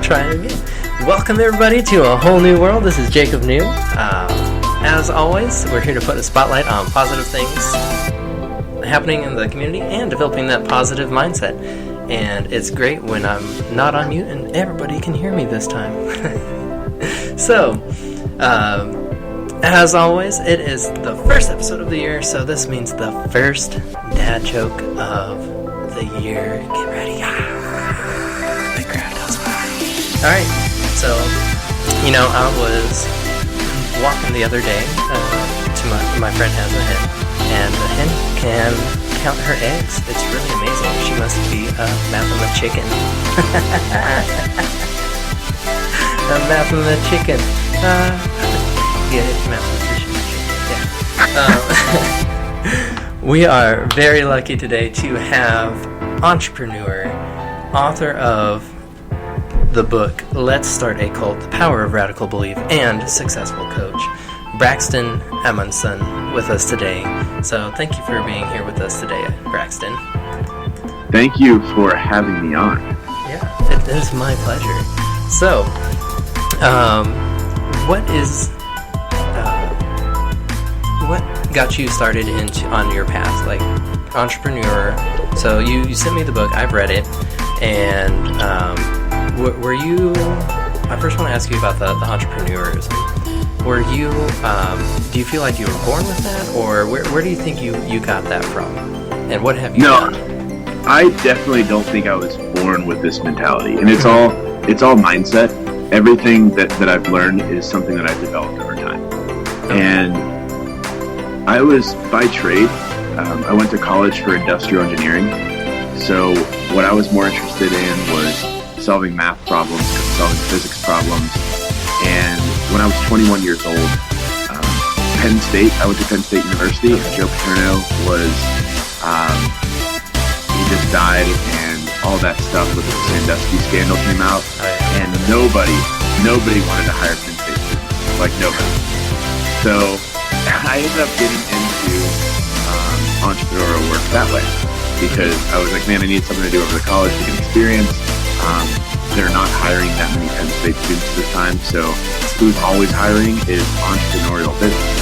try it again. Welcome everybody to a whole new world. This is Jacob New. As always, we're here to put a spotlight on positive things happening in the community and developing that positive mindset. And it's great when I'm not on mute and everybody can hear me this time. So, as always, it is the first episode of the year, so this means the first dad joke of the year. Get ready. The crowd goes wild. Alright, so, I was walking the other day to my friend has a hen, and the hen can count her eggs. It's really amazing. She must be a mathematician. A mathematician. Mathematician. Yeah. We are very lucky today to have entrepreneur, author of the book Let's Start a Cult, The Power of Radical Belief, and successful coach, Braxton Amundson, with us today. So thank you for being here with us today, Braxton. Thank you for having me on. Yeah, it is my pleasure. So, what got you started on your path, like entrepreneur? So you sent me the book, I've read it, and were you? I first want to ask you about the entrepreneurism. Were you? Do you feel like you were born with that, or where do you think you got that from? And what have you done? I definitely don't think I was born with this mentality, and it's all mindset. Everything that I've learned is something that I've developed over time. Okay. And I was by trade. I went to college for industrial engineering. So what I was more interested in was solving math problems, solving physics problems. And when I was 21 years old, I went to Penn State University. Joe Paterno he just died, and all that stuff with the Sandusky scandal came out. And nobody wanted to hire Penn State students, like nobody. So I ended up getting into entrepreneurial work that way, because I was like, man, I need something to do over the college to get experience. They're not hiring that many Penn State students this time, so who's always hiring is entrepreneurial business.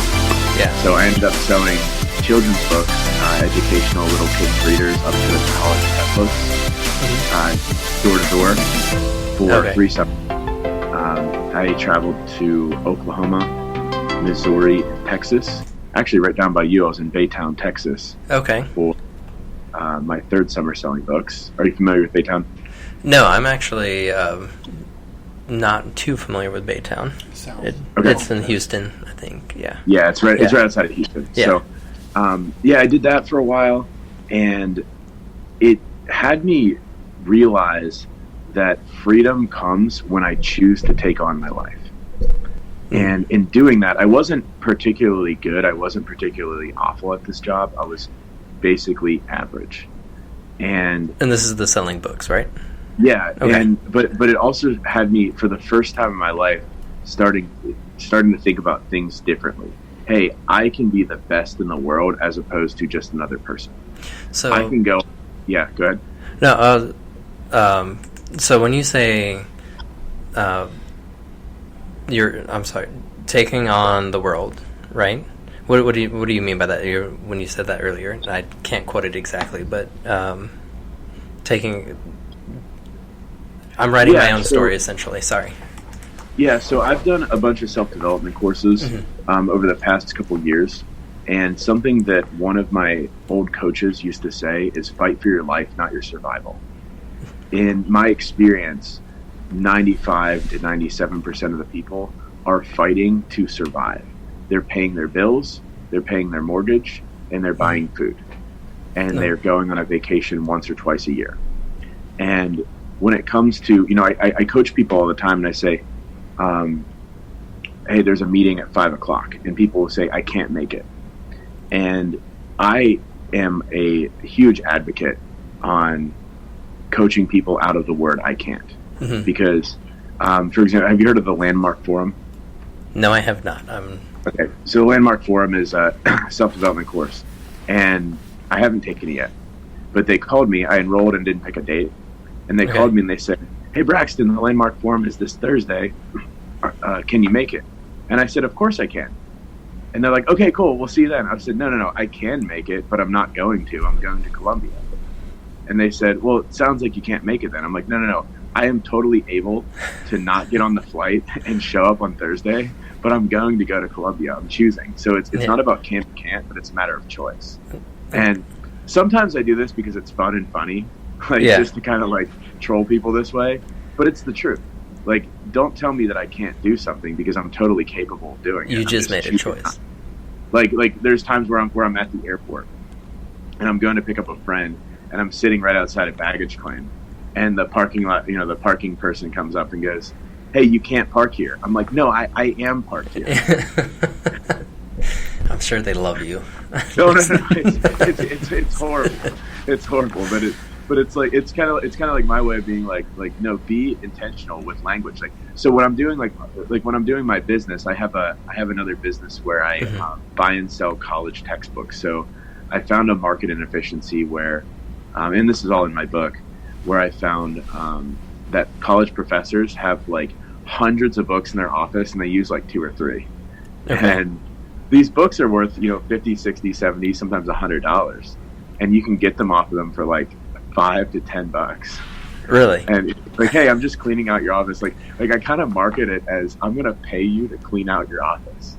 Yeah. So I ended up selling children's books, educational little kids readers, up to the college textbooks, door to door for 3 summers. I traveled to Oklahoma, Missouri, and Texas. Actually, right down by you, I was in Baytown, Texas. Okay. For my 3rd summer selling books. Are you familiar with Baytown? No, I'm actually not too familiar with Baytown. It's in Houston, I think. Yeah. Yeah, it's right. Yeah. It's right outside of Houston. Yeah. So, I did that for a while, and it had me realize that freedom comes when I choose to take on my life. And in doing that, I wasn't particularly good. I wasn't particularly awful at this job. I was basically average. And this is the selling books, right? Yeah. Okay. But it also had me, for the first time in my life, starting to think about things differently. Hey, I can be the best in the world as opposed to just another person. So I can go. Yeah, go ahead. No. So when you say taking on the world, right? What do you mean by that? When you said that earlier, I can't quote it exactly, but I'm writing my own story essentially. Sorry. Yeah, so I've done a bunch of self-development courses over the past couple years, and something that one of my old coaches used to say is fight for your life, not your survival. In my experience, 95 to 97% of the people are fighting to survive. They're paying their bills, they're paying their mortgage, and they're buying food. And they're going on a vacation once or twice a year. And when it comes to, I coach people all the time, and I say, hey, there's a meeting at 5 o'clock, and people will say, I can't make it. And I am a huge advocate on coaching people out of the word I can't. Because, for example, have you heard of the Landmark Forum? No, I have not. Okay, so the Landmark Forum is a self-development course, and I haven't taken it yet. But they called me, I enrolled and didn't pick a date, and they called me and they said, hey, Braxton, the landmark forum is this Thursday. Can you make it? And I said, of course I can. And they're like, okay, cool, we'll see you then. I said, no, I can make it, but I'm not going to. I'm going to Columbia. And they said, well, it sounds like you can't make it then. I'm like, no. I am totally able to not get on the flight and show up on Thursday, but I'm going to go to Columbia. I'm choosing. So it's not about can't, but it's a matter of choice. And sometimes I do this because it's fun and funny, just to kind of like troll people this way. But it's the truth. Like, don't tell me that I can't do something because I'm totally capable of doing it. You just made a choice. Like there's times where I'm at the airport and I'm going to pick up a friend and I'm sitting right outside a baggage claim, and the parking lot, the parking person comes up and goes, hey, you can't park here. I'm like, no, I am parked here. I'm sure they love you. No. It's horrible. It's horrible, but it's like it's kind of like my way of being like no, be intentional with language. Like, so when I'm doing like when I'm doing my business, I have another business where I buy and sell college textbooks. So I found a market inefficiency where, and this is all in my book, where I found that college professors have like hundreds of books in their office and they use like 2 or 3. Okay. And these books are worth, $50, $60, $70, sometimes $100. And you can get them off of them for like $5 to $10. Really? And it's like, hey, I'm just cleaning out your office. Like I kind of market it as I'm going to pay you to clean out your office.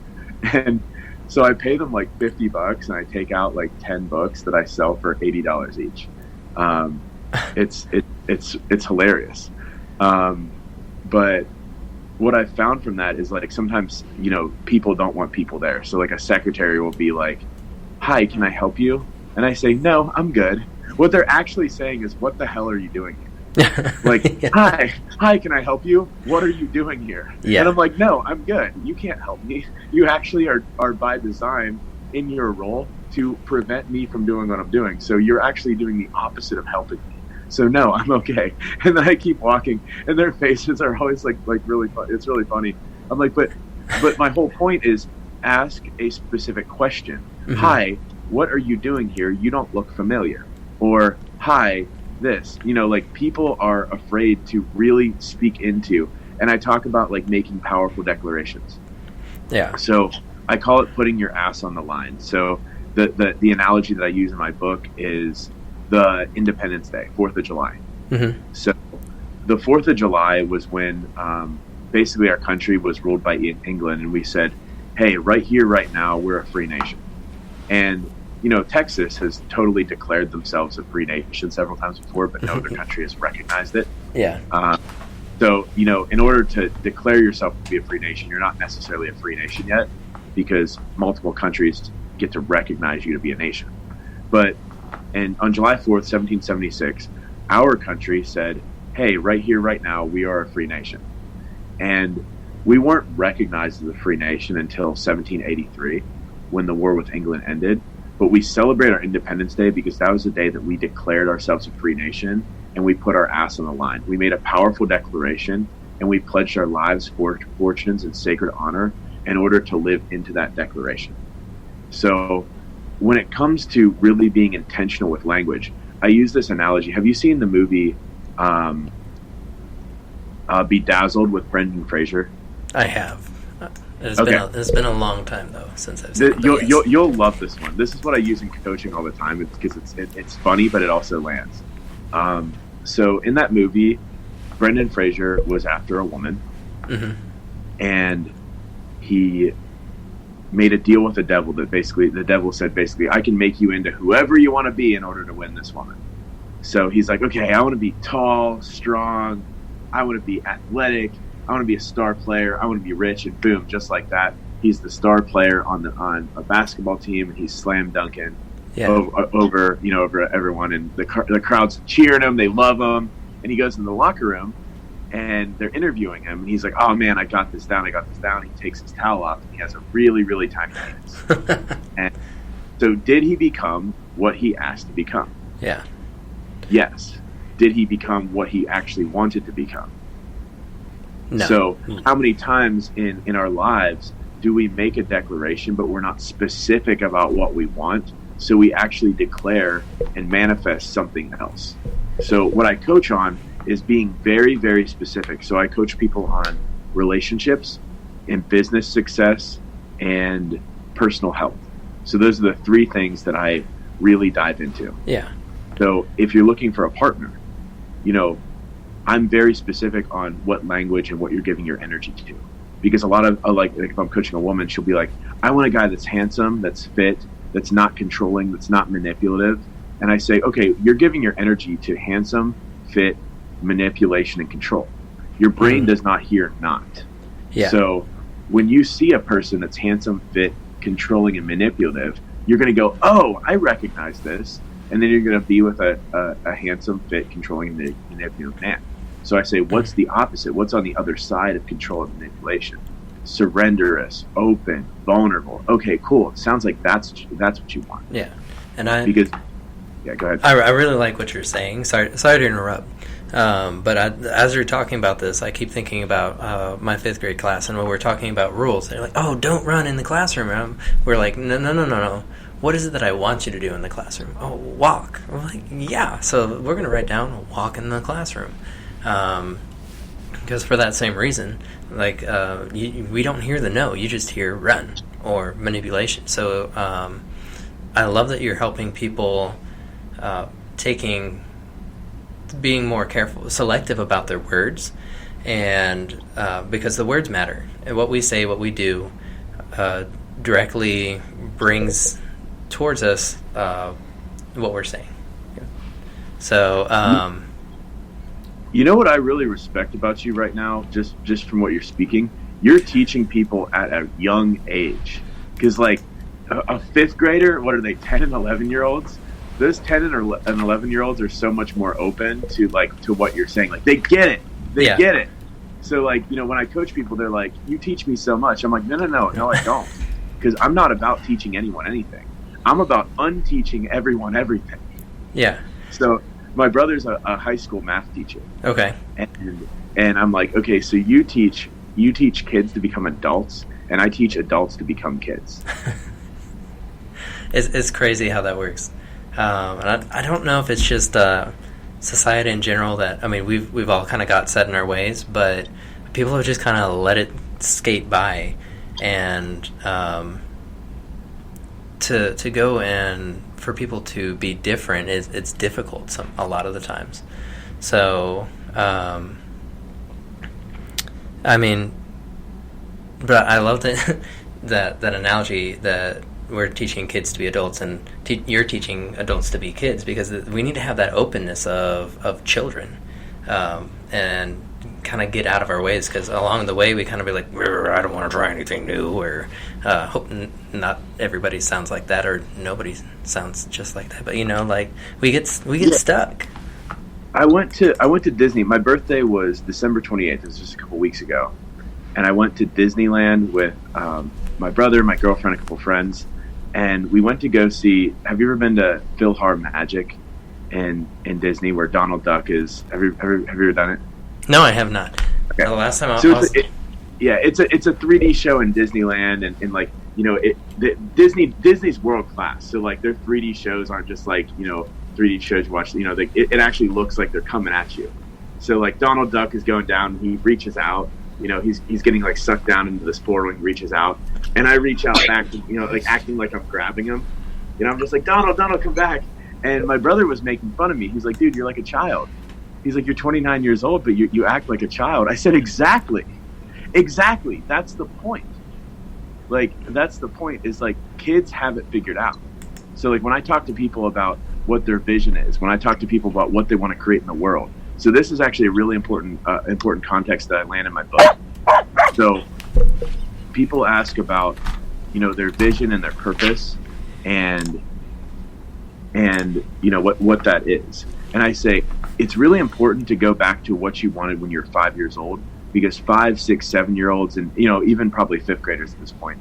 And so I pay them like $50 and I take out like 10 books that I sell for $80 each. It's hilarious. But what I found from that is like sometimes, people don't want people there. So like a secretary will be like, hi, can I help you? And I say, no, I'm good. What they're actually saying is, what the hell are you doing here? Like, hi, can I help you? What are you doing here? Yeah. And I'm like, no, I'm good. You can't help me. You actually are by design in your role to prevent me from doing what I'm doing. So you're actually doing the opposite of helping me. So no, I'm okay. And then I keep walking, and their faces are always like really fun. It's really funny. I'm like, but my whole point is ask a specific question. Mm-hmm. Hi, what are you doing here? You don't look familiar. Or hi, this. Like people are afraid to really speak into. And I talk about like making powerful declarations. Yeah. So I call it putting your ass on the line. So the analogy that I use in my book is the Independence Day, 4th of July. Mm-hmm. So the 4th of July was when basically our country was ruled by England, and we said, hey, right here, right now, we're a free nation. And, Texas has totally declared themselves a free nation several times before, but no other country has recognized it. Yeah. So, in order to declare yourself to be a free nation, you're not necessarily a free nation yet, because multiple countries get to recognize you to be a nation. And on July 4th, 1776, our country said, hey, right here, right now, we are a free nation. And we weren't recognized as a free nation until 1783, when the war with England ended. But we celebrate our Independence Day because that was the day that we declared ourselves a free nation, and we put our ass on the line. We made a powerful declaration, and we pledged our lives, fortunes, and sacred honor in order to live into that declaration. So when it comes to really being intentional with language, I use this analogy. Have you seen the movie Bedazzled with Brendan Fraser? I have. It's been a long time though since I've seen it. You'll love this one. This is what I use in coaching all the time because it's funny, but it also lands. So in that movie, Brendan Fraser was after a woman, mm-hmm. and he made a deal with the devil that basically the devil said, I can make you into whoever you want to be in order to win this woman. So he's like, okay, I want to be tall, strong. I want to be athletic. I want to be a star player. I want to be rich, and boom, just like that, he's the star player on a basketball team, and he's slam dunking over everyone, and the crowd's cheering him. They love him, and he goes in the locker room, and they're interviewing him, and he's like, oh man, I got this down. He takes his towel off, and he has a really, really tiny penis. And so did he become what he asked to become? Yeah. Yes. Did he become what he actually wanted to become? No. So how many times in our lives do we make a declaration, but we're not specific about what we want? So we actually declare and manifest something else. So what I coach on is being very, very specific. So I coach people on relationships and business success and personal health. So those are the three things that I really dive into. Yeah. So if you're looking for a partner, I'm very specific on what language and what you're giving your energy to. Because a lot of, like if I'm coaching a woman, she'll be like, I want a guy that's handsome, that's fit, that's not controlling, that's not manipulative. And I say, okay, you're giving your energy to handsome, fit, manipulation, and control. Your brain does not hear not. Yeah. So when you see a person that's handsome, fit, controlling, and manipulative, you're going to go, oh, I recognize this. And then you're going to be with a handsome, fit, controlling, and manipulative man. So I say, what's the opposite? What's on the other side of control and manipulation? Surrenderous, open, vulnerable. Okay, cool. It sounds like that's what you want. Yeah. Go ahead. I really like what you're saying. Sorry to interrupt. But as you're talking about this, I keep thinking about my 5th grade class, and when we're talking about rules, they're like, oh, don't run in the classroom. We're like, no. What is it that I want you to do in the classroom? Oh, walk. We're like, yeah. So we're going to write down walk in the classroom. Because for that same reason, like we don't hear the no, you just hear run or manipulation. So I love that you're helping people being more careful, selective about their words, and because the words matter, and what we say, what we do, directly brings towards us what we're saying. So. You know what I really respect about you right now, just from what you're speaking? You're teaching people at a young age. Because, like, a 5th grader, what are they, 10 and 11-year-olds? Those 10 and 11-year-olds are so much more open to what you're saying. Like, they get it. They get it. So, like, when I coach people, they're like, you teach me so much. I'm like, no, I don't. Because I'm not about teaching anyone anything. I'm about unteaching everyone everything. Yeah. So my brother's a high school math teacher. Okay. And I'm like, okay, so you teach kids to become adults, and I teach adults to become kids. It's crazy how that works. And I don't know if it's just society in general that, I mean, we've all kind of got set in our ways, but people have just kind of let it skate by, and to go and for people to be different it's difficult a lot of the times. So I mean, but I love that analogy that we're teaching kids to be adults, and you're teaching adults to be kids, because we need to have that openness of children, and kind of get out of our ways, because along the way we kind of be like, I don't want to try anything new, or hope not everybody sounds like that, or nobody sounds just like that, but like we get stuck. I went to Disney. My birthday was December 28th. It was just a couple weeks ago, and I went to Disneyland with my brother, my girlfriend, a couple friends, and we went to go see. Have you ever been to PhilharMagic in Disney, where Donald Duck is? Have you ever done it? No, I have not. Okay. The last time it's a 3D show in Disneyland, and like Disney's world class. So like their 3D shows aren't just like 3D shows you watch. It actually looks like they're coming at you. So like Donald Duck is going down, he reaches out. He's getting like sucked down into this floor when he reaches out, and I reach out back, like acting like I'm grabbing him. I'm just like, Donald, come back. And my brother was making fun of me. He's like, dude, you're like a child. He's like, you're 29 years old, but you act like a child. I said, exactly. That's the point. Like, that's the point, is like kids have it figured out. So like when I talk to people about what their vision is, when I talk to people about what they want to create in the world. So this is actually a really important context that I land in my book. So people ask about, their vision and their purpose, and what that is. And I say, it's really important to go back to what you wanted when you were 5 years old, because 5, 6, 7-year-olds, and even probably 5th graders at this point,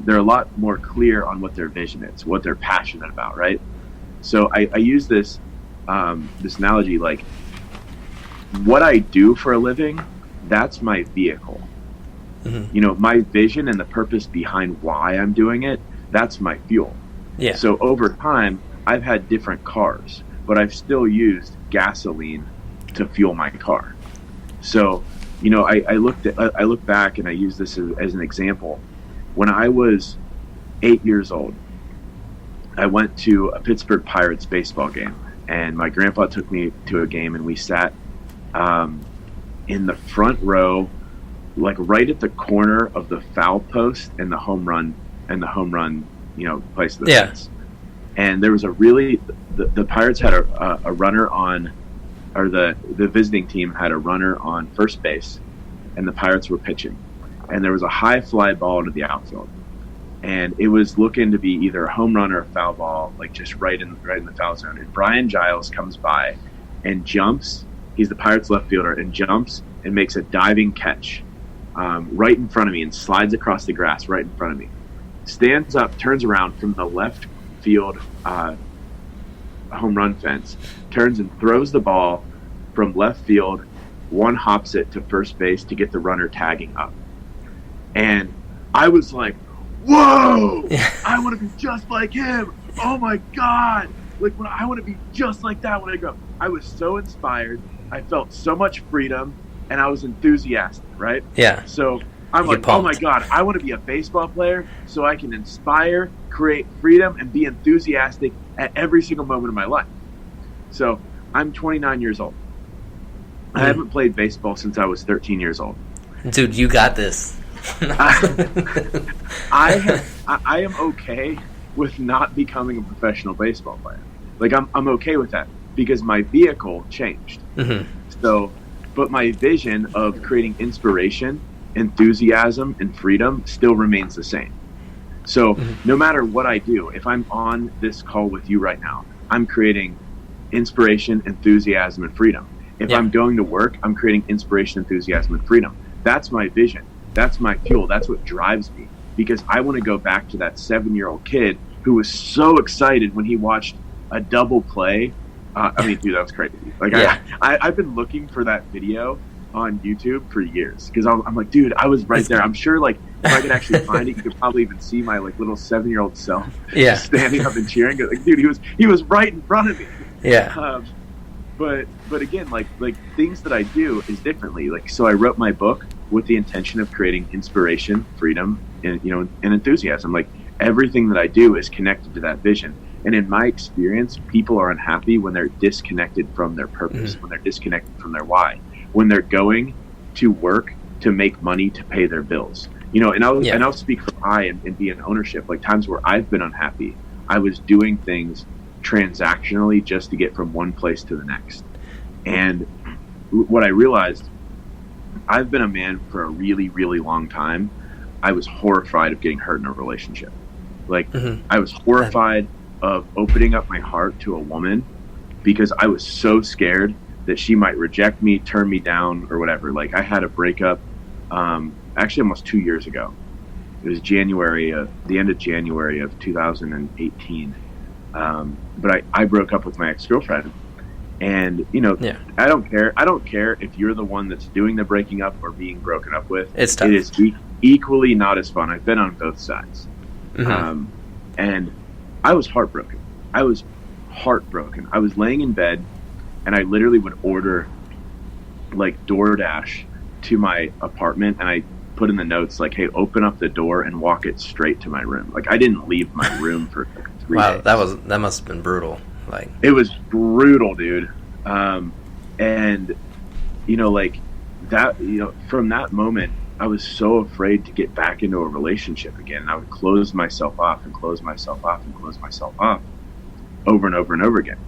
they're a lot more clear on what their vision is, what they're passionate about, right? So I use this analogy, like what I do for a living, that's my vehicle. Mm-hmm. My vision and the purpose behind why I'm doing it, that's my fuel. Yeah. So over time, I've had different cars, but I've still used gasoline to fuel my car. So, you know, I look back and I use this as an example. When I was 8 years old, I went to a Pittsburgh Pirates baseball game, and my grandpa took me to a game, and we sat in the front row, like right at the corner of the foul post and the home run, you know, place of the fence. And there was the Pirates had a runner on, or the visiting team had a runner on first base, and the Pirates were pitching, and there was a high fly ball into the outfield, and it was looking to be either a home run or a foul ball, like just right in the foul zone. And Brian Giles comes by and jumps. He's the Pirates left fielder, and jumps and makes a diving catch right in front of me and slides across the grass right in front of me. Stands up, turns around from the left field home run fence, turns and throws the ball from left field, one hops it to first base to get the runner tagging up. And I was like, whoa, I want to be just like him. Oh my God. Like, I want to be just like that when I grow up. I was so inspired. I felt so much freedom, and I was enthusiastic, right? Yeah. So I'm like, oh my God, I want to be a baseball player so I can inspire, create freedom, and be enthusiastic at every single moment of my life. So I'm 29 years old. I haven't played baseball since I was 13 years old. Dude, you got this. I am okay with not becoming a professional baseball player. Like, I'm okay with that because my vehicle changed. Mm-hmm. So, but my vision of creating inspiration, enthusiasm, and freedom still remains the same. So no matter what I do, if I'm on this call with you right now, I'm creating inspiration, enthusiasm, and freedom. If I'm going to work, I'm creating inspiration, enthusiasm, and freedom. That's my vision. That's my fuel. That's what drives me, because I want to go back to that 7-year-old kid who was so excited when he watched a double play. I mean, dude, that was crazy. Like, I've been looking for that video on YouTube for years, because I'm like, dude, I was right there. I'm sure, like, if I could actually find it, you could probably even see my, like, little 7-year-old self standing up and cheering. Like, dude, he was right in front of me. Yeah. But again, like things that I do is differently. Like, so I wrote my book with the intention of creating inspiration, freedom, and, you know, and enthusiasm. Like, everything that I do is connected to that vision. And in my experience, people are unhappy when they're disconnected from their purpose, when they're disconnected from their why, when they're going to work to make money to pay their bills. You know, and I'll speak for I and be in ownership. Like, times where I've been unhappy, I was doing things transactionally just to get from one place to the next. And what I realized, I've been a man for a really, really long time. I was horrified of getting hurt in a relationship. Like, I was horrified of opening up my heart to a woman because I was so scared that she might reject me, turn me down, or whatever. Like, I had a breakup actually almost 2 years ago. It was the end of January of 2018. But I broke up with my ex-girlfriend. And, you know, I don't care if you're the one that's doing the breaking up or being broken up with. It's tough. It is equally not as fun. I've been on both sides. And I was heartbroken. I was laying in bed, and I literally would order, like, DoorDash to my apartment, and I put in the notes, like, hey, open up the door and walk it straight to my room. Like, I didn't leave my room for like 3 days. Wow, that must have been brutal. Like, it was brutal, dude. And, you know, like, that, you know, from that moment, I was so afraid to get back into a relationship again. And I would close myself off and close myself off and close myself off over and over and over again.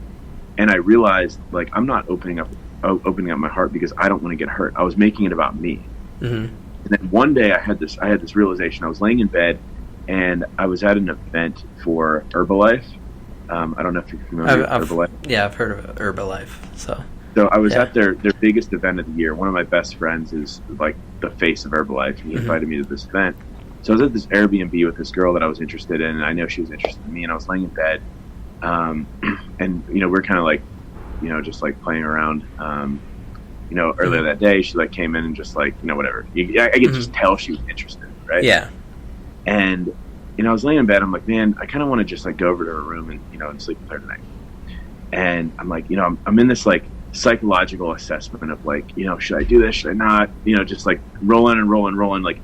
And I realized, like, I'm not opening up my heart because I don't want to get hurt. I was making it about me. And then one day I had this realization. I was laying in bed, and I was at an event for Herbalife. I don't know if you're familiar with Herbalife. Yeah, I've heard of Herbalife. So I was at their biggest event of the year. One of my best friends is, like, the face of Herbalife, and he invited me to this event. So I was at this Airbnb with this girl that I was interested in, and I know she was interested in me, and I was laying in bed. And, you know, we're kind of, like, you know, just, like, playing around. You know, earlier that day, she, like, came in and just, like, you know, whatever. I could just tell she was interested, right? Yeah. And, you know, I was laying in bed. I'm like, man, I kind of want to just, like, go over to her room and, you know, and sleep with her tonight. And I'm like, you know, I'm in this, like, psychological assessment of like, should I do this? Should I not? Just like rolling, like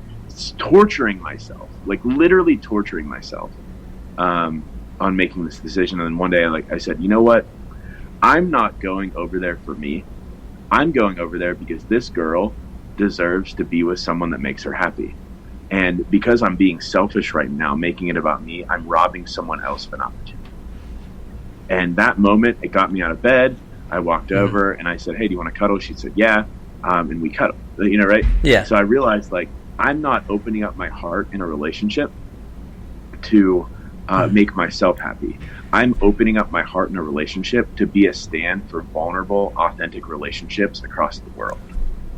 torturing myself, like literally torturing myself on making this decision. And then one day I said, you know what? I'm not going over there for me. I'm going over there because this girl deserves to be with someone that makes her happy. And because I'm being selfish right now, making it about me, I'm robbing someone else of an opportunity. And that moment, it got me out of bed. I walked over and I said, hey, do you want to cuddle? She said, yeah. And we cuddled, right? Yeah. So I realized, like, I'm not opening up my heart in a relationship to make myself happy. I'm opening up my heart in a relationship to be a stand for vulnerable, authentic relationships across the world.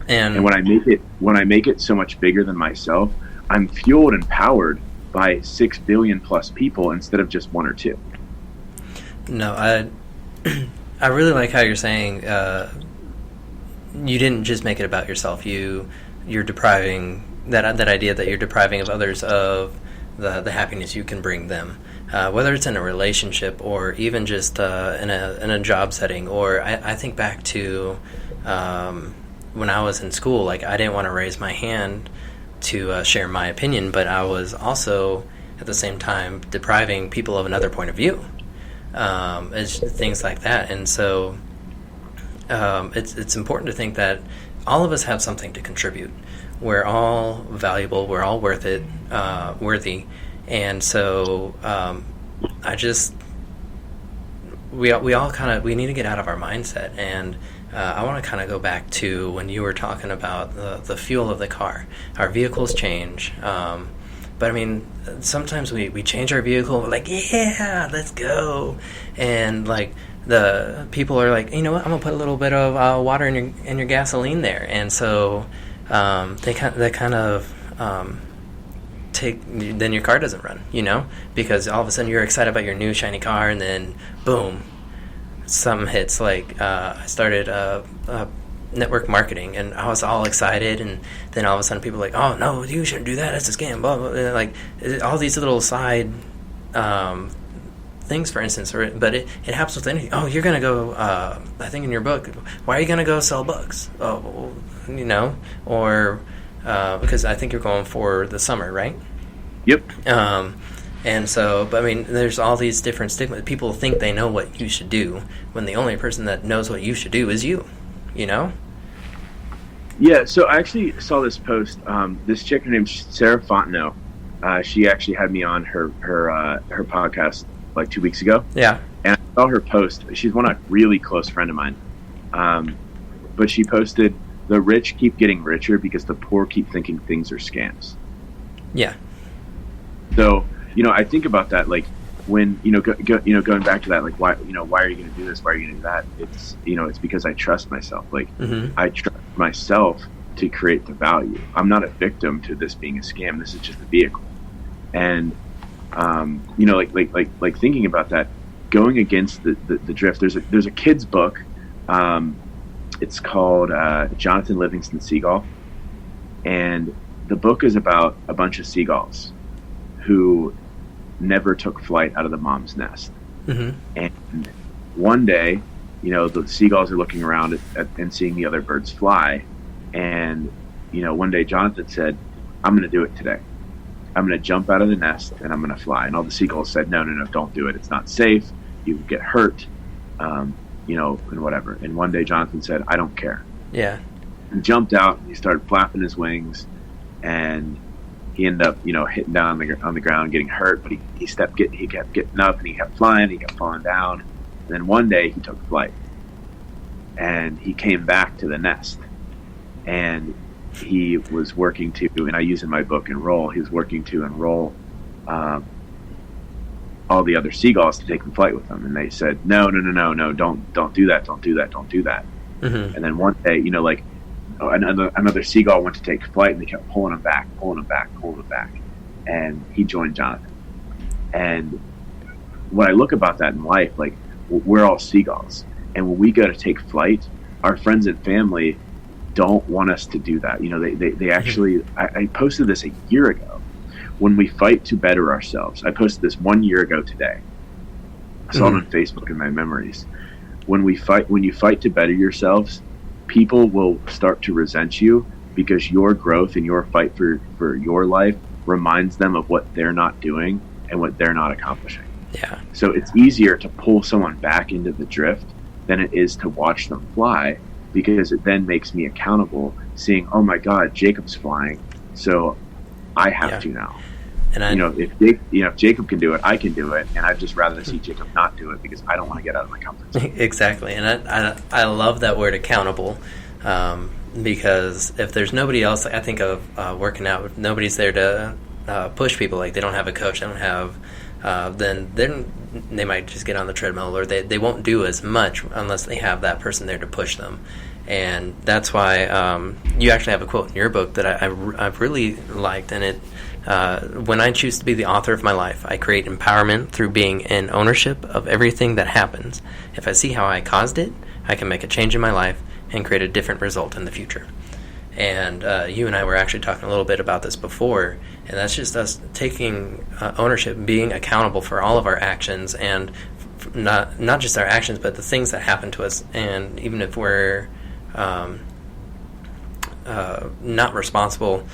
And when I make it so much bigger than myself, I'm fueled and powered by 6 billion plus people instead of just one or two. No, I really like how you're saying you didn't just make it about yourself. You're depriving that idea that you're depriving of others of the happiness you can bring them, whether it's in a relationship or even just in a job setting. Or I think back to when I was in school. Like, I didn't want to raise my hand to share my opinion, but I was also at the same time depriving people of another point of view. It's things like that. And so it's important to think that all of us have something to contribute. We're all valuable. We're all worthy. And so we need to get out of our mindset. And I want to kind of go back to when you were talking about the fuel of the car. Our vehicles change. But I mean, sometimes we change our vehicle. We're like, yeah, let's go. And like the people are like, you know what? I'm gonna put a little bit of water in your gasoline there. And so they kind of then your car doesn't run, because all of a sudden you're excited about your new shiny car, and then boom, something hits. Like I started network marketing, and I was all excited, and then all of a sudden people are like, oh no, you shouldn't do that, that's a scam, blah, blah, blah. Like all these little side things, for instance. But it happens with anything. Oh, you're gonna go I think in your book, why are you gonna go sell books? Or because I think you're going for the summer, right? Yep. And so, but I mean, there's all these different stigmas. People think they know what you should do when the only person that knows what you should do is you. Yeah, so I actually saw this post. This chick, her name's Sarah Fontenot. She actually had me on her podcast like 2 weeks ago. Yeah. And I saw her post. She's a really close friend of mine. But she posted, the rich keep getting richer because the poor keep thinking things are scams. Yeah. So, I think about that, like, when going back to that, like, why are you going to do this, why are you going to do that? It's because I trust myself. Like, I trust myself to create the value. I'm not a victim to this being a scam. This is just a vehicle. And like thinking about that, going against the drift. There's a kid's book. It's called Jonathan Livingston Seagull, and the book is about a bunch of seagulls who never took flight out of the mom's nest. And one day, the seagulls are looking around and seeing the other birds fly. And, one day Jonathan said, I'm going to do it today. I'm going to jump out of the nest and I'm going to fly. And all the seagulls said, no, don't do it. It's not safe. You would get hurt, and whatever. And one day Jonathan said, I don't care. Yeah. He jumped out and he started flapping his wings, and he ended up, hitting down on the ground, getting hurt, but he kept getting up, and he kept flying, he kept falling down. And then one day he took flight, and he came back to the nest, and he was working to, and I use in my book Enroll, he was working to enroll all the other seagulls to take the flight with him. And they said, no, don't do that. And then one day, another seagull went to take flight, and they kept pulling him back. And he joined Jonathan. And when I look about that in life, like, we're all seagulls. And when we go to take flight, our friends and family don't want us to do that. They actually, I posted this a year ago. When we fight to better ourselves, I posted this 1 year ago today. I saw it on Facebook in my memories. when you fight to better yourselves, people will start to resent you because your growth and your fight for your life reminds them of what they're not doing and what they're not accomplishing. Yeah. So it's easier to pull someone back into the drift than it is to watch them fly, because it then makes me accountable, seeing, oh my God, Jacob's flying, so I have to now. And if Jacob can do it, I can do it, and I'd just rather see Jacob not do it because I don't want to get out of my comfort zone. Exactly, and I love that word accountable, because if there's nobody else, I think of working out, if nobody's there to push people, like they don't have a coach, they don't have, then they might just get on the treadmill, or they won't do as much unless they have that person there to push them. And that's why you actually have a quote in your book that I've really liked, and it, when I choose to be the author of my life, I create empowerment through being in ownership of everything that happens. If I see how I caused it, I can make a change in my life and create a different result in the future. And you and I were actually talking a little bit about this before, and that's just us taking ownership, being accountable for all of our actions, and not just our actions, but the things that happen to us. And even if we're not responsible,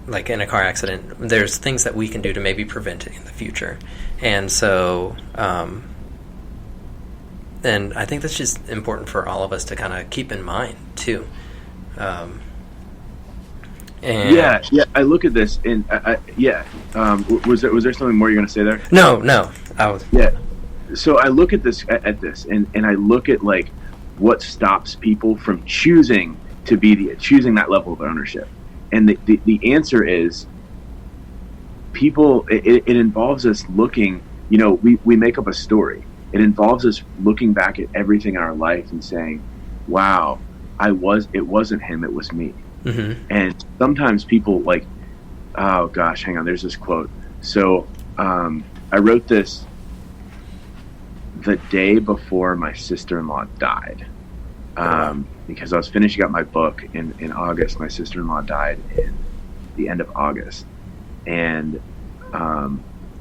like in a car accident, there's things that we can do to maybe prevent it in the future. And so, and I think that's just important for all of us to kind of keep in mind too. And yeah, I look at this, and was there something more you're going to say there? No, I was. Yeah, so I look at this, and I look at like what stops people from choosing that level of ownership, and the answer is people. It involves us looking. We make up a story. It involves us looking back at everything in our life and saying, "Wow, it wasn't him, it was me." Mm-hmm. And sometimes people like, oh gosh, hang on, there's this quote. So I wrote this the day before my sister-in-law died, because I was finishing up my book in August. My sister-in-law died in the end of August. And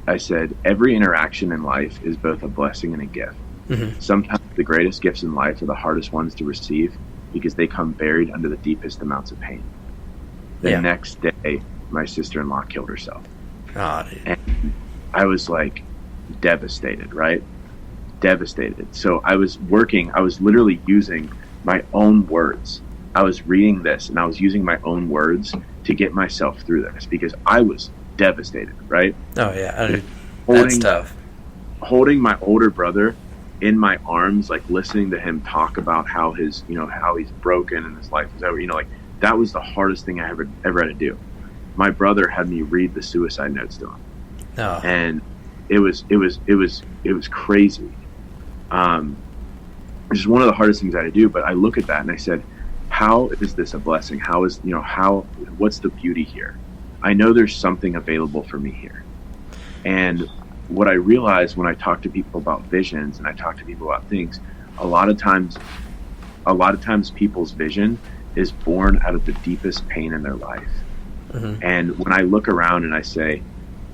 I said, every interaction in life is both a blessing and a gift. Mm-hmm. Sometimes the greatest gifts in life are the hardest ones to receive, because they come buried under the deepest amounts of pain. The next day, my sister-in-law killed herself. God. And I was like devastated, right? Devastated. So I was literally using my own words. I was reading this and I was using my own words to get myself through this, because I was devastated, right? Oh yeah, that's tough. Holding my older brother in my arms, like listening to him talk about how he's broken and his life is over. Like that was the hardest thing I ever had to do. My brother had me read the suicide notes to him, and it was crazy. It's just one of the hardest things I had to do. But I look at that and I said, how is this a blessing? What's the beauty here? I know there's something available for me here, and what I realize when I talk to people about visions and I talk to people about things, a lot of times people's vision is born out of the deepest pain in their life. Mm-hmm. And when I look around and I say,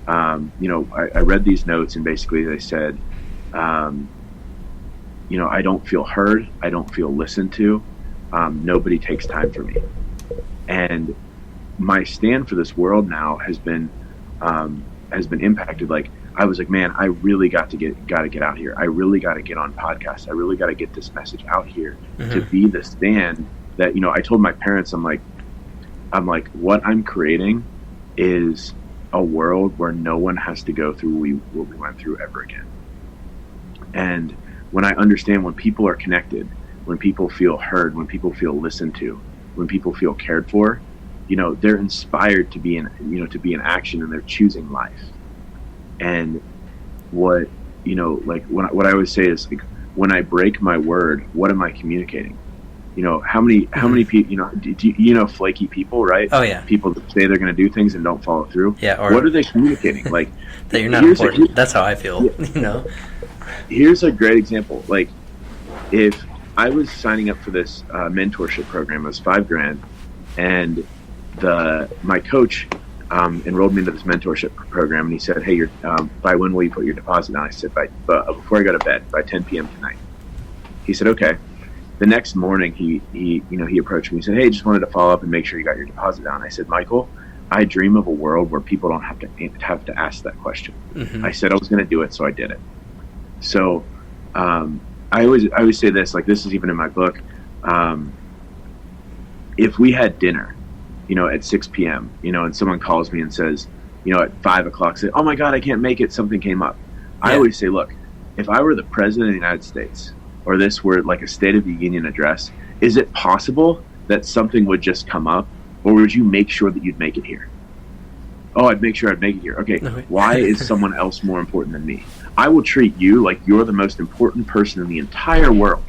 I read these notes and basically they said, I don't feel heard. I don't feel listened to. Nobody takes time for me. And my stand for this world now has been impacted. Like, I was like, man, I really got to get out here. I really got to get on podcasts. I really got to get this message out here, mm-hmm. to be the stand that, I told my parents, I'm like, what I'm creating is a world where no one has to go through what we went through ever again. And when I understand, when people are connected, when people feel heard, when people feel listened to, when people feel cared for, they're inspired to be in action, and they're choosing life. And what I always say is, like, when I break my word, what am I communicating? How many people, do flaky people, right? Oh yeah. People that say they're going to do things and don't follow through. Yeah. Or what are they communicating? Like, that you're not important. That's how I feel. Yeah. Here's a great example. Like, if I was signing up for this mentorship program, it was $5,000, and my coach enrolled me into this mentorship program, and he said, hey, by when will you put your deposit down? I said, before I go to bed, by 10 p.m. tonight. He said, okay. The next morning, he approached me. He said, hey, just wanted to follow up and make sure you got your deposit down. I said, Michael, I dream of a world where people don't have to ask that question. I said I was going to do it, so I did it. So I always say this, like this is even in my book. If we had dinner, at 6 p.m., and someone calls me and says, at 5 o'clock, say, oh my God, I can't make it. Something came up. I always say, look, if I were the president of the United States, or this were like a State of the Union address, is it possible that something would just come up, or would you make sure that you'd make it here? Oh, I'd make sure I'd make it here. Okay, why is someone else more important than me? I will treat you like you're the most important person in the entire world.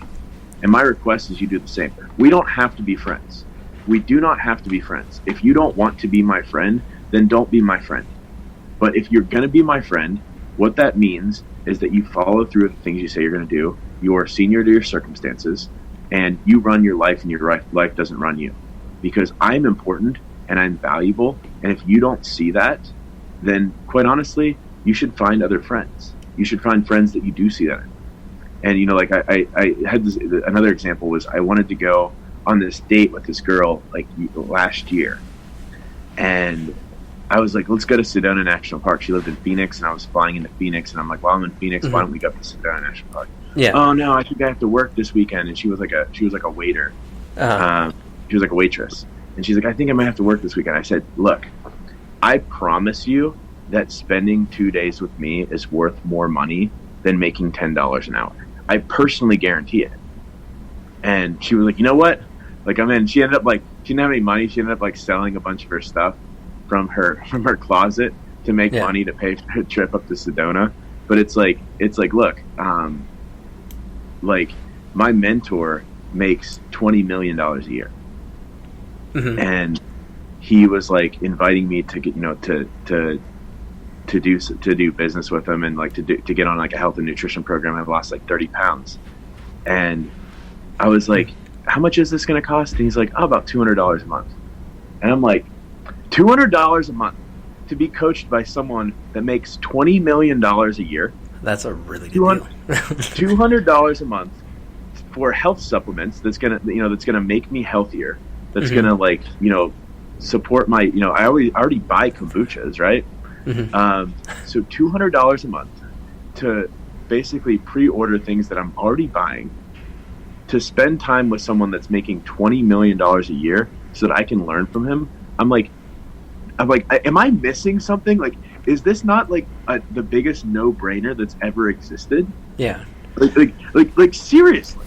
And my request is you do the same. We don't have to be friends. We do not have to be friends. If you don't want to be my friend, then don't be my friend. But if you're going to be my friend, what that means is that you follow through with the things you say you're going to do. You are senior to your circumstances, and you run your life, and your life doesn't run you. Because I'm important, and I'm valuable, and if you don't see that, then quite honestly, you should find other friends. You should find friends that you do see that in. And, like I had this, another example was I wanted to go on this date with this girl like last year. And I was like, let's go to Sedona National Park. She lived in Phoenix, and I was flying into Phoenix, and I'm like, well, I'm in Phoenix. Why don't we go to Sedona National Park? Yeah. Oh no, I think I have to work this weekend. And she was like a waiter. She was like a waitress. And she's like, I think I might have to work this weekend. I said, look, I promise you that spending 2 days with me is worth more money than making $10 an hour. I personally guarantee it. And she was like, you know what? Like, I'm in. She ended up she didn't have any money. She ended up selling a bunch of her stuff from her closet to make money to pay for her trip up to Sedona. But it's like, look, my mentor makes $20 million a year. And he was inviting me to get, to do business with him and to get on a health and nutrition program. I've lost 30 pounds. And I was like, how much is this going to cost? And he's like, about $200 a month. And I'm like, $200 a month to be coached by someone that makes $20 million a year. That's a really good deal. $200 a month for health supplements. That's going to make me healthier. That's going to support my, I already buy kombuchas, right? So $200 a month to basically pre-order things that I'm already buying, to spend time with someone that's making $20 million a year so that I can learn from him. I'm like, am I missing something? Is this not the biggest no-brainer that's ever existed? Yeah. Seriously,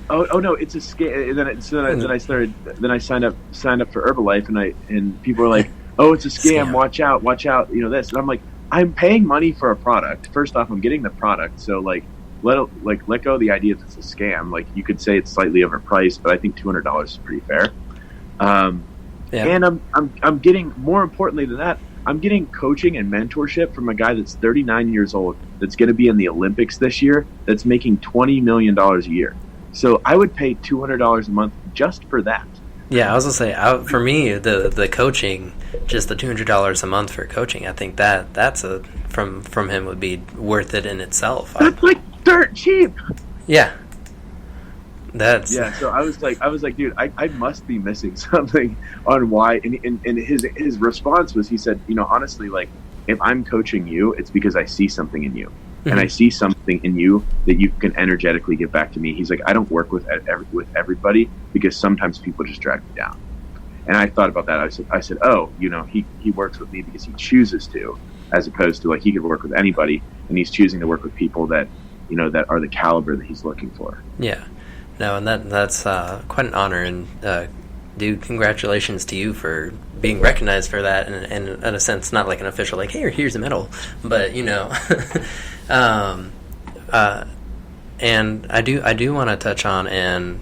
oh no, it's a scam. And then I signed up for Herbalife, and people were like, oh, it's a scam. Watch out, this. And I'm like, I'm paying money for a product. First off, I'm getting the product, so let go of the idea that it's a scam. You could say it's slightly overpriced, but I think $200 is pretty fair. And I'm getting, more importantly than that, I'm getting coaching and mentorship from a guy that's 39 years old, that's going to be in the Olympics this year, that's making $20 million a year. So I would pay $200 a month just for that. Yeah, I was going to say, for me, the coaching, just the $200 a month for coaching, I think that's from him would be worth it in itself. That's dirt cheap. Yeah. So I was like, dude, I must be missing something on why. And his response was, he said, honestly, if I'm coaching you, it's because I see something in you. And I see something in you that you can energetically give back to me. He's like, I don't work with everybody because sometimes people just drag me down. And I thought about that. I said, oh, he works with me because he chooses to, as opposed to he could work with anybody, and he's choosing to work with people that, that are the caliber that he's looking for. Yeah. No, and that's quite an honor. And dude, congratulations to you for being recognized for that. And in a sense, not an official, hey, here's a medal, but and I do want to touch on, and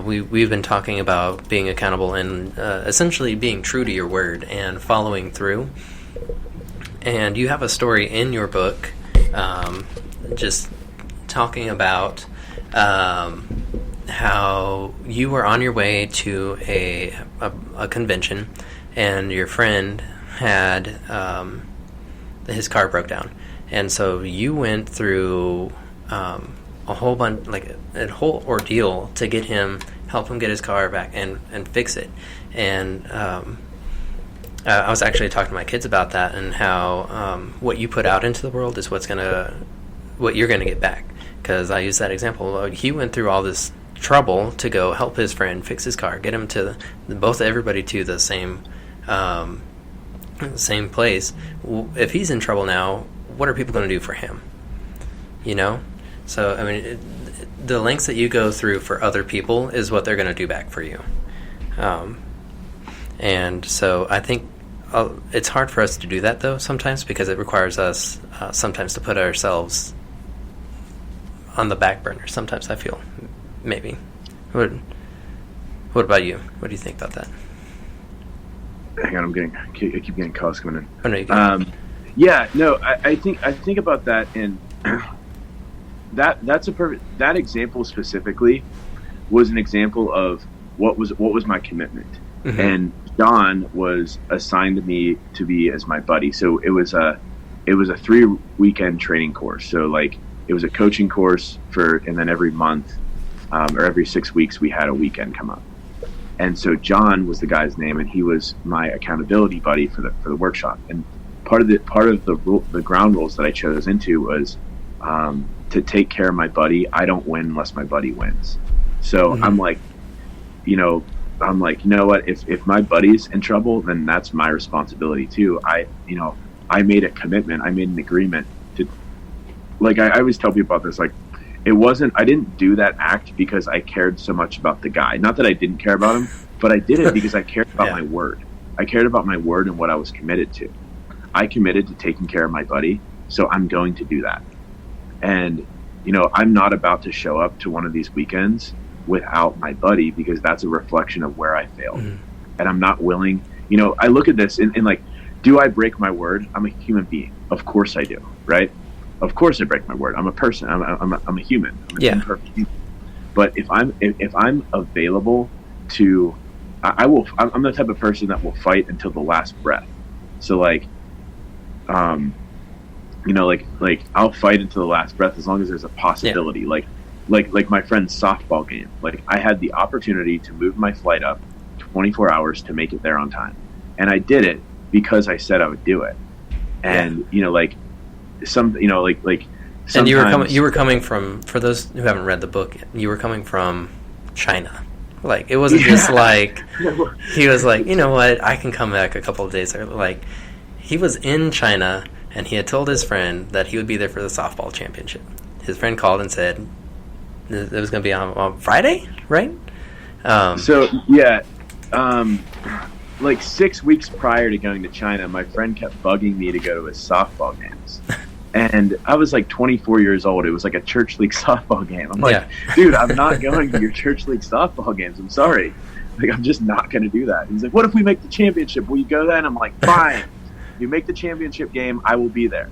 we've been talking about being accountable and essentially being true to your word and following through. And you have a story in your book, just talking about how you were on your way to a convention, and your friend had his car broke down. And so you went through a whole bunch, like a whole ordeal to help him get his car back and fix it. And I was actually talking to my kids about that, and how what you put out into the world is what you're gonna get back. Because I use that example. He went through all this trouble to go help his friend fix his car, get him to everybody to the same place. If he's in trouble now, what are people going to do for him? You know? So, I mean, the lengths that you go through for other people is what they're going to do back for you. And so I think it's hard for us to do that, though, sometimes, because it requires us sometimes to put ourselves on the back burner. Sometimes I feel, maybe. What about you? What do you think about that? Hang on, I keep getting calls coming in. Oh, no, you can. Yeah, no, I think about that, and that's a perfect. That example specifically was an example of what was my commitment, mm-hmm. and John was assigned to me to be as my buddy. So it was a 3-weekend training course. So like it was a coaching course and then every month or every 6 weeks we had a weekend come up. And so John was the guy's name, and he was my accountability buddy for the workshop. And part of the ground rules that I chose into was to take care of my buddy. I don't win unless my buddy wins. So mm-hmm. I'm like, you know what? If my buddy's in trouble, then that's my responsibility too. I made a commitment. I made an agreement to. Like I always tell people about this. Like I didn't do that act because I cared so much about the guy. Not that I didn't care about him, but I did it because I cared about my word. I cared about my word and what I was committed to. I committed to taking care of my buddy, so I'm going to do that. And, I'm not about to show up to one of these weekends without my buddy, because that's a reflection of where I failed. Mm-hmm. And I'm not willing, I look at this and like, do I break my word? I'm a human being. Of course I do, right? Of course I break my word. I'm a person. I'm a human. I'm an imperfect human. But if I'm available to, I'm the type of person that will fight until the last breath. So like, like I'll fight until the last breath as long as there's a possibility. Yeah. Like my friend's softball game. Like I had the opportunity to move my flight up 24 hours to make it there on time, and I did it because I said I would do it. And and you were coming from, for those who haven't read the book, you were coming from China. Like it wasn't just like he was like, you know what, I can come back a couple of days early. Like he was in China, and he had told his friend that he would be there for the softball championship. His friend called and said it was going to be on Friday, right? Like 6 weeks prior to going to China, my friend kept bugging me to go to his softball games. And I was like 24 years old. It was like a church league softball game. I'm like, dude, I'm not going to your church league softball games. I'm sorry. Like, I'm just not going to do that. He's like, what if we make the championship? Will you go then? I'm like, fine. You make the championship game, I will be there.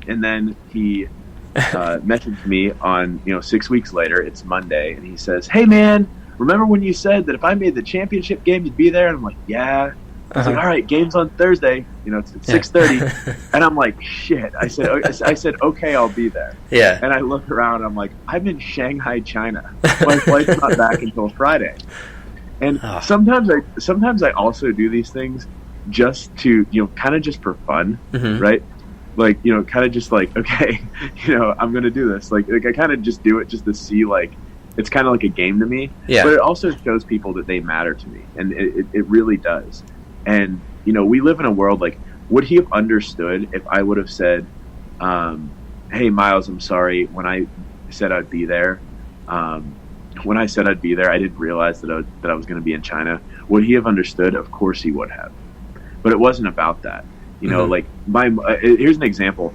And then he messaged me on, 6 weeks later. It's Monday. And he says, hey, man, remember when you said that if I made the championship game, you'd be there? And I'm like, yeah. I was like, all right, game's on Thursday. It's at 6:30. And I'm like, shit. I said, okay, I'll be there. Yeah. And I look around, and I'm like, I'm in Shanghai, China. My flight's not back until Friday. And sometimes I also do these things just to, kind of just for fun, mm-hmm. right? Like, kind of just like, okay, I'm going to do this. Like I kind of just do it just to see, like, it's kind of like a game to me. Yeah. But it also shows people that they matter to me. And it really does. And, we live in a world, like, would he have understood if I would have said, hey, Miles, I'm sorry. When I said I'd be there, I didn't realize that I was going to be in China. Would he have understood? Of course he would have. But it wasn't about that. Mm-hmm. Like here's an example.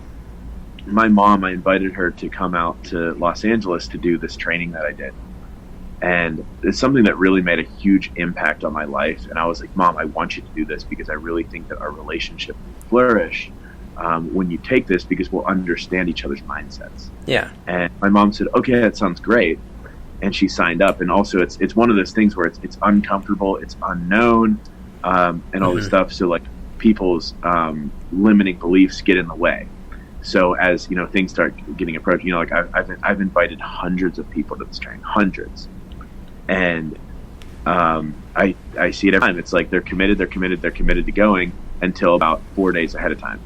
My mom, I invited her to come out to Los Angeles to do this training that I did. And it's something that really made a huge impact on my life. And I was like, Mom, I want you to do this because I really think that our relationship will flourish when you take this, because we'll understand each other's mindsets. Yeah. And my mom said, okay, that sounds great. And she signed up. And also it's one of those things where it's uncomfortable, it's unknown, and all this stuff. So like people's limiting beliefs get in the way. So as, things start getting approached, like I've invited hundreds of people to this training, hundreds. And I see it every time. It's like they're committed to going until about 4 days ahead of time.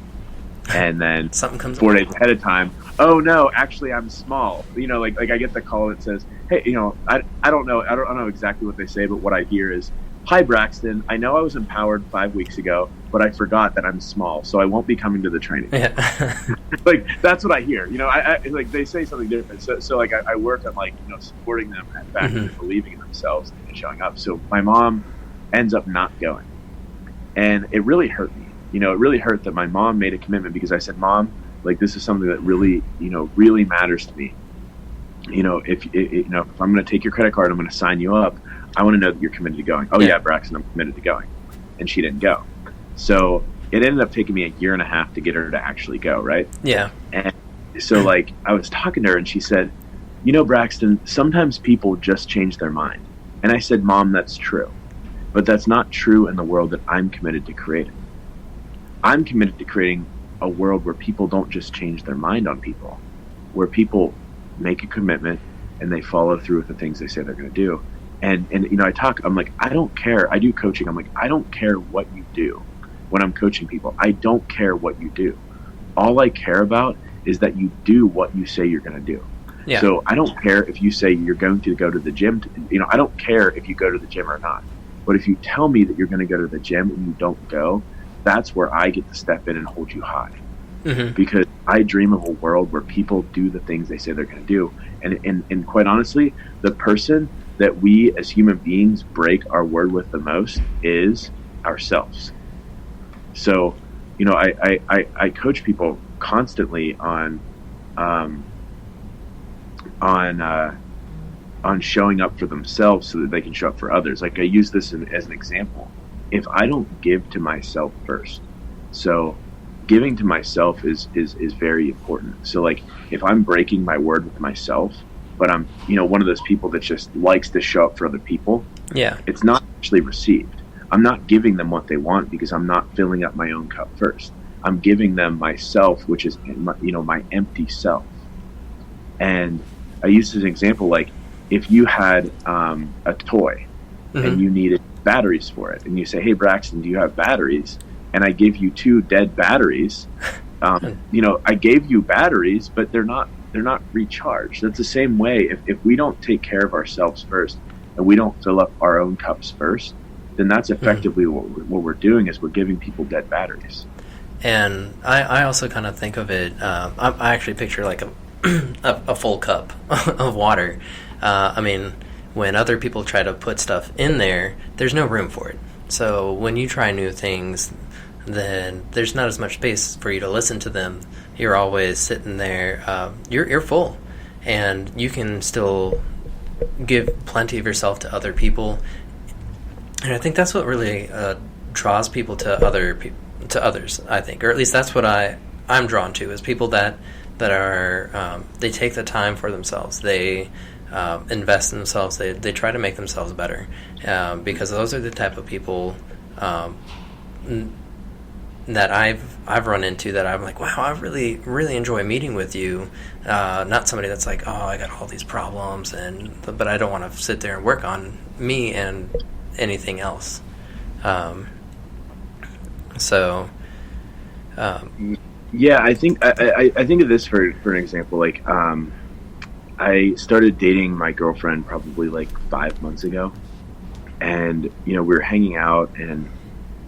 And then something comes 4 days ahead of time. Oh no, actually I'm small. Like I get the call that says, hey, I don't know exactly what they say, but what I hear is, hi Braxton, I know I was empowered 5 weeks ago, but I forgot that I'm small, so I won't be coming to the training. Yeah. Like that's what I hear. I like they say something different. So like I work on like supporting them back and believing in themselves and showing up. So my mom ends up not going, and it really hurt me. It really hurt that my mom made a commitment, because I said, Mom, like this is something that really really matters to me. If I'm going to take your credit card, I'm going to sign you up. I want to know that you're committed to going. Oh yeah, Braxton, I'm committed to going. And she didn't go. So it ended up taking me 1.5 years to get her to actually go, right? Yeah. And so like I was talking to her and she said, Braxton, sometimes people just change their mind. And I said, Mom, that's true. But that's not true in the world that I'm committed to creating. I'm committed to creating a world where people don't just change their mind on people, where people make a commitment and they follow through with the things they say they're going to do. And I'm like, I don't care. I do coaching. I'm like, I don't care what you do when I'm coaching people. I don't care what you do. All I care about is that you do what you say you're going to do. Yeah. So I don't care if you say you're going to go to the gym. I don't care if you go to the gym or not. But if you tell me that you're going to go to the gym and you don't go, that's where I get to step in and hold you high. Mm-hmm. Because I dream of a world where people do the things they say they're going to do. And quite honestly, the person that we as human beings break our word with the most is ourselves. So, I coach people constantly on showing up for themselves so that they can show up for others. Like I use this as an example. If I don't give to myself first, so giving to myself is very important. So like if I'm breaking my word with myself, but I'm one of those people that just likes to show up for other people, it's not actually received. I'm not giving them what they want because I'm not filling up my own cup first. I'm giving them myself, which is my empty self. And I use this as an example, like if you had a toy and you needed batteries for it, and you say, hey Braxton, do you have batteries? And I give you 2 dead batteries. I gave you batteries, but they're not recharged. That's the same way. If we don't take care of ourselves first and we don't fill up our own cups first, then that's effectively what we're doing is we're giving people dead batteries. And I also kind of think of it, I actually picture like a full cup of water. I mean, when other people try to put stuff in there, there's no room for it. So when you try new things, then there's not as much space for you to listen to them. You're always sitting there. You're full, and you can still give plenty of yourself to other people. And I think that's what really draws people to others. I think, or at least that's what I'm drawn to, is people that are they take the time for themselves. They invest in themselves. They try to make themselves better, because those are the type of people that I've run into, that I'm like, wow, I really, really enjoy meeting with you. Not somebody that's like, oh, I got all these problems, but I don't want to sit there and work on me and anything else. Yeah, I think I think of this for an example. Like, I started dating my girlfriend probably like 5 months ago, and we were hanging out, and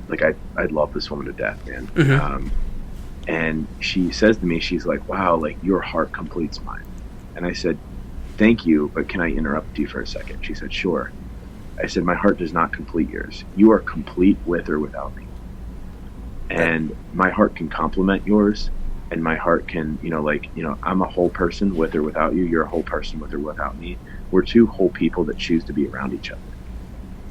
like I love this woman to death, man. Mm-hmm. And she says to me, she's like, "Wow, like your heart completes mine." And I said, "Thank you, but can I interrupt you for a second?" She said, "Sure." I said, "My heart does not complete yours. You are complete with or without me. And my heart can complement yours, and my heart can, I'm a whole person with or without you. You're a whole person with or without me. We're 2 whole people that choose to be around each other."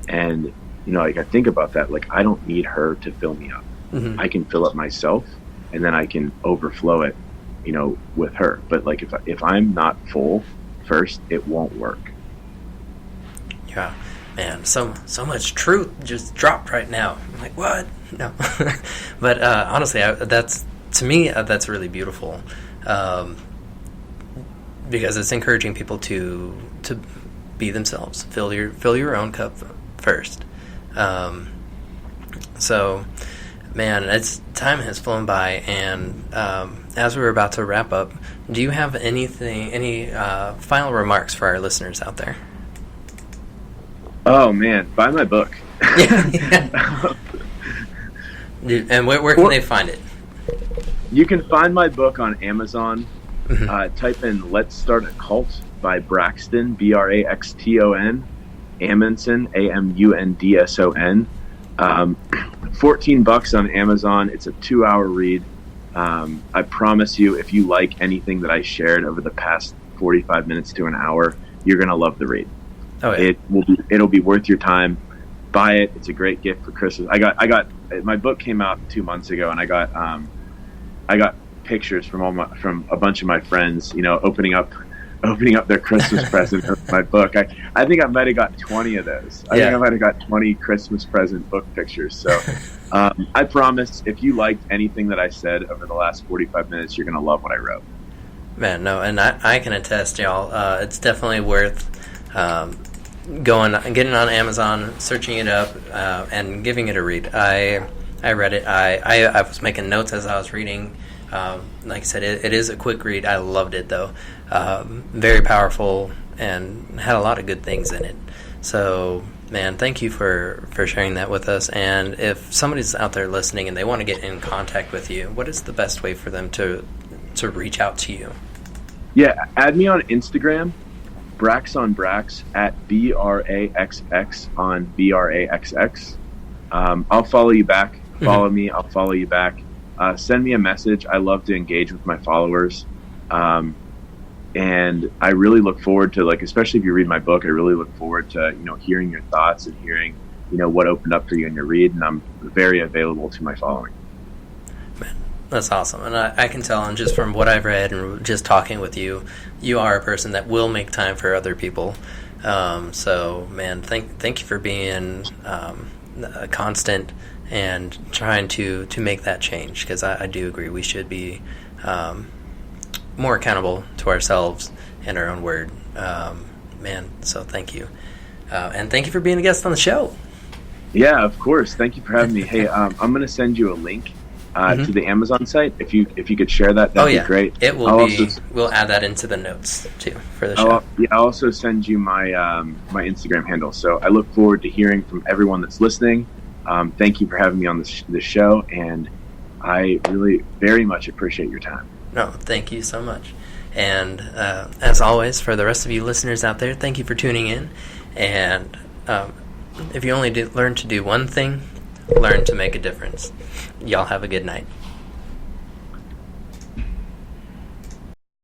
And, like I think about that, like I don't need her to fill me up. Mm-hmm. I can fill up myself, and then I can overflow it, with her. But like if I'm not full first, it won't work. Yeah. Man, so much truth just dropped right now. I'm like, what? No. But honestly, that's to me, that's really beautiful, because it's encouraging people to be themselves, fill your own cup first. So, man, time has flown by, and as we're about to wrap up, do you have any final remarks for our listeners out there? Oh man, buy my book. Yeah. And where can they find it? You can find my book on Amazon. Mm-hmm. Type in "Let's Start a Cult" by Braxton, Braxton, Amundson, Amundson. $14 on Amazon. It's a 2-hour read. I promise you, if you like anything that I shared over the past 45 minutes to an hour, you're gonna love the read. Oh, yeah. It'll be worth your time. Buy it. It's a great gift for Christmas. I got my book came out 2 months ago, and I got pictures from a bunch of my friends, opening up their Christmas present of my book. I think I might have got 20 of those. I think I might have got 20 Christmas present book pictures. So I promise, if you liked anything that I said over the last 45 minutes, you're going to love what I wrote. Man, no, and I can attest, y'all. It's definitely worth getting on Amazon, searching it up, and giving it a read. I read it. I was making notes as I was reading. Like I said, it is a quick read. I loved it, though. Very powerful and had a lot of good things in it. So, man, thank you for sharing that with us. And if somebody's out there listening and they want to get in contact with you, what is the best way for them to reach out to you? Yeah, add me on Instagram, Brax on Brax, at BRAXX on BRAXX. I'll follow you back. Follow me, I'll follow you back. Send me a message. I love to engage with my followers. And I really look forward to, especially if you read my book, I really look forward to, hearing your thoughts and hearing, what opened up for you in your read. And I'm very available to my following. Man, that's awesome. And I can tell, and just from what I've read and just talking with you, you are a person that will make time for other people. So, man, thank you for being constant and trying to make that change, because I do agree we should be more accountable to ourselves and our own word. Man, so thank you. And thank you for being a guest on the show. Yeah, of course. Thank you for having me. Hey, I'm going to send you a link to the Amazon site. If you could share that'd be great. It will we'll add that into the notes too for the show. I'll also send you my my Instagram handle. So I look forward to hearing from everyone that's listening. Thank you for having me on this show, and I really very much appreciate your time. No, thank you so much. And as always, for the rest of you listeners out there, thank you for tuning in. And if you only learn to do one thing, learn to make a difference. Y'all have a good night.